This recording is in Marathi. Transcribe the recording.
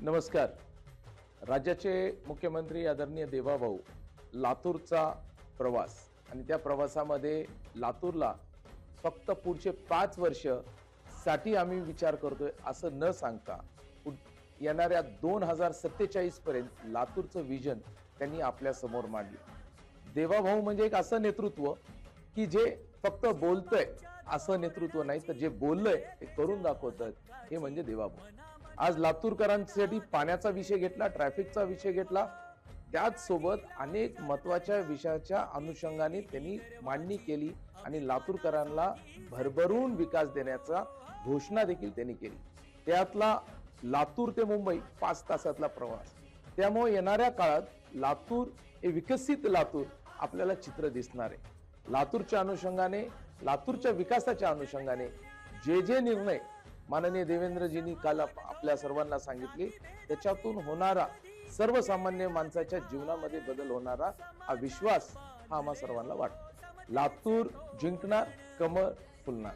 नमस्कार. राज्याचे मुख्यमंत्री आदरणीय देवाभाऊ लातूरचा प्रवास आणि त्या प्रवासामध्ये लातूरला फक्त पुढचे 5 वर्ष साठी आम्ही विचार करतोय असं न सांगता येणाऱ्या 2047 पर्यंत लातूरचं विजन त्यांनी आपल्या समोर मांडले. देवाभाऊ म्हणजे एक असं नेतृत्व की जे फक्त बोलतंय असं नेतृत्व नाही, तर जे बोललंय ते करून दाखवतात, हे म्हणजे देवाभाऊ. आज लातूरकरांसाठी पाण्याचा विषय घेतला, ट्रॅफिकचा विषय घेतला, त्याच सोबत अनेक महत्वाच्या विषयाच्या अनुषंगाने त्यांनी मांडणी केली आणि लातूरकरांना भरभरून विकास देण्याचा घोषणा देखील त्यांनी केली. त्यातला लातूर ते मुंबई 5 तासातला प्रवास. त्यामुळे येणाऱ्या काळात लातूर हे विकसित लातूर आपल्याला चित्र दिसणार आहे. लातूरच्या अनुषंगाने, लातूरच्या विकासाच्या अनुषंगाने जे निर्णय माननीय देवेंद्रजींनी काल आपल्या सर्वांना सांगितले, त्याच्यातून होणारा सर्वसामान्य माणसाच्या जीवनामध्ये बदल होणारा हा विश्वास हा आम्हा सर्वांना वाटतो. लातूर जिंकणार, कमळ फुलणार.